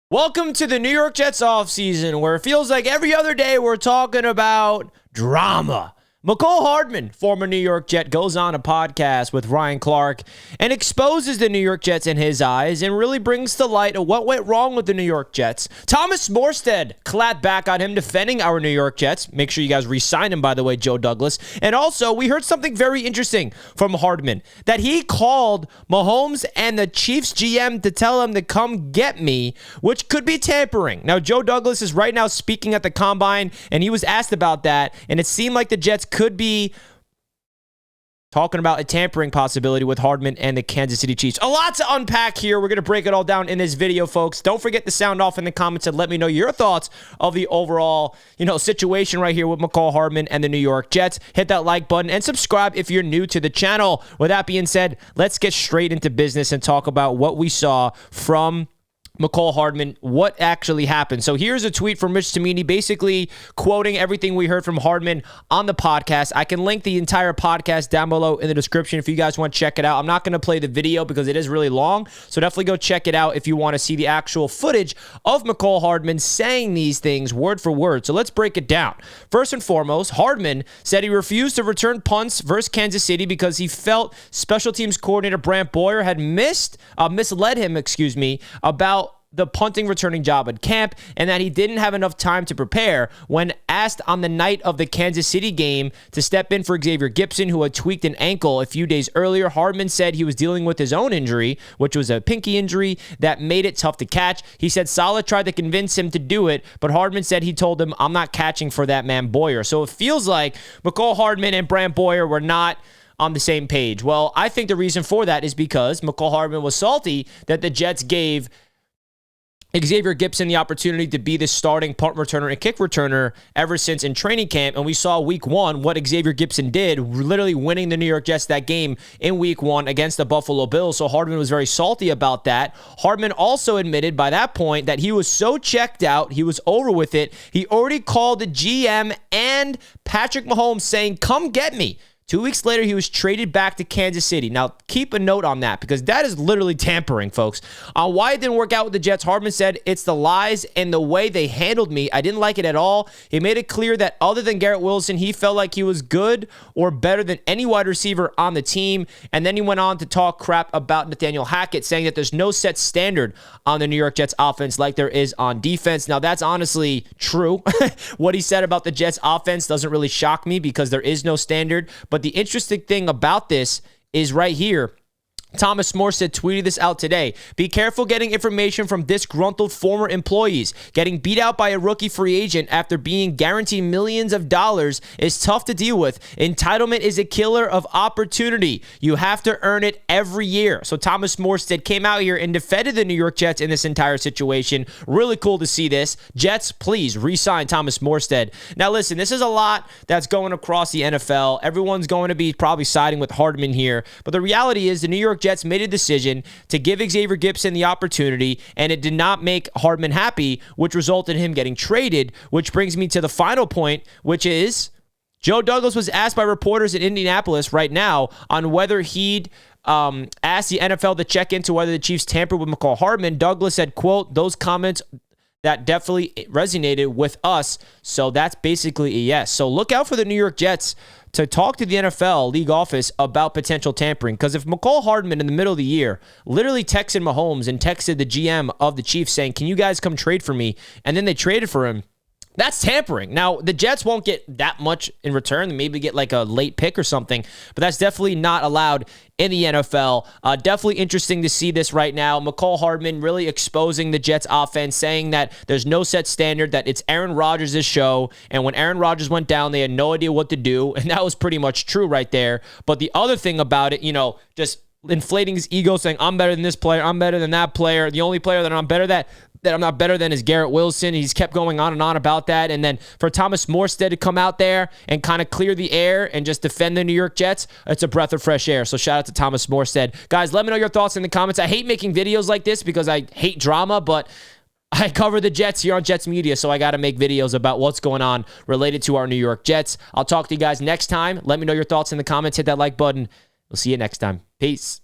Welcome to the New York Jets offseason, where it feels like every other day we're talking about drama. Mecole Hardman, former New York Jet, goes on a podcast with Ryan Clark and exposes the New York Jets in his eyes and really brings to light what went wrong with the New York Jets. Thomas Morstead clapped back on him defending our New York Jets. Make sure you guys re-sign him, by the way, Joe Douglas. And also, we heard something very interesting from Hardman, that he called Mahomes and the Chiefs GM to tell him to come get me, which could be tampering. Now, Joe Douglas is right now speaking at the Combine, and he was asked about that, and it seemed like the Jets could be talking about a tampering possibility with Hardman and the Kansas City Chiefs. A lot to unpack here. We're going to break it all down in this video, folks. Don't forget to sound off in the comments and let me know your thoughts of the overall, situation right here with Mecole Hardman and the New York Jets. Hit that like button and subscribe if you're new to the channel. With that being said, let's get straight into business and talk about what we saw from Mecole Hardman, what actually happened. So here's a tweet from Rich Tamini, basically quoting everything we heard from Hardman on the podcast. I can link the entire podcast down below in the description if you guys want to check it out. I'm not going to play the video because it is really long, so definitely go check it out if you want to see the actual footage of Mecole Hardman saying these things word for word. So let's break it down. First and foremost, Hardman said he refused to return punts versus Kansas City because he felt special teams coordinator Brant Boyer had misled him, about the punting returning job at camp, and that he didn't have enough time to prepare. When asked on the night of the Kansas City game to step in for Xavier Gipson, who had tweaked an ankle a few days earlier, Hardman said he was dealing with his own injury, which was a pinky injury that made it tough to catch. He said Saleh tried to convince him to do it, but Hardman said he told him, "I'm not catching for that man Boyer." So it feels like Mecole Hardman and Brant Boyer were not on the same page. Well, I think the reason for that is because Mecole Hardman was salty that the Jets gave Xavier Gipson the opportunity to be the starting punt returner and kick returner ever since in training camp. And we saw week one what Xavier Gipson did, literally winning the New York Jets that game in week one against the Buffalo Bills. So Hardman was very salty about that. Hardman also admitted by that point that he was so checked out, he was over with it. He already called the GM and Patrick Mahomes saying, "Come get me." 2 weeks later, he was traded back to Kansas City. Now, keep a note on that because that is literally tampering, folks. On why it didn't work out with the Jets, Hardman said, "It's the lies and the way they handled me. I didn't like it at all." He made it clear that other than Garrett Wilson, he felt like he was good or better than any wide receiver on the team. And then he went on to talk crap about Nathaniel Hackett, saying that there's no set standard on the New York Jets offense like there is on defense. Now, that's honestly true. What he said about the Jets offense doesn't really shock me because there is no standard. But the interesting thing about this is right here. Thomas Morstead tweeted this out today. "Be careful getting information from disgruntled former employees. Getting beat out by a rookie free agent after being guaranteed millions of dollars is tough to deal with. Entitlement is a killer of opportunity. You have to earn it every year." So Thomas Morstead came out here and defended the New York Jets in this entire situation. Really cool to see this. Jets, please re-sign Thomas Morstead. Now listen, this is a lot that's going across the NFL. Everyone's going to be probably siding with Hardman here. But the reality is the New York Jets made a decision to give Xavier Gipson the opportunity, and it did not make Hardman happy, which resulted in him getting traded, which brings me to the final point, which is Joe Douglas was asked by reporters in Indianapolis right now on whether he'd asked the NFL to check into whether the Chiefs tampered with Mecole Hardman. Douglas said, quote, "Those comments that definitely resonated with us." So that's basically a yes. So look out for the New York Jets to talk to the NFL league office about potential tampering. Because if Mecole Hardman in the middle of the year literally texted Mahomes and texted the GM of the Chiefs saying, "Can you guys come trade for me?" and then they traded for him, that's tampering. Now, the Jets won't get that much in return. They maybe get like a late pick or something, but that's definitely not allowed in the NFL. Definitely interesting to see this right now. Mecole Hardman really exposing the Jets offense, saying that there's no set standard, that it's Aaron Rodgers' show, and when Aaron Rodgers went down, they had no idea what to do, and that was pretty much true right there. But the other thing about it, just inflating his ego, saying, "I'm better than this player, I'm better than that player. The only player that I'm not better than is Garrett Wilson." He's kept going on and on about that. And then for Thomas Morstead to come out there and kind of clear the air and just defend the New York Jets, it's a breath of fresh air. So shout out to Thomas Morstead. Guys, let me know your thoughts in the comments. I hate making videos like this because I hate drama, but I cover the Jets here on Jets Media, so I got to make videos about what's going on related to our New York Jets. I'll talk to you guys next time. Let me know your thoughts in the comments. Hit that like button. We'll see you next time. Peace.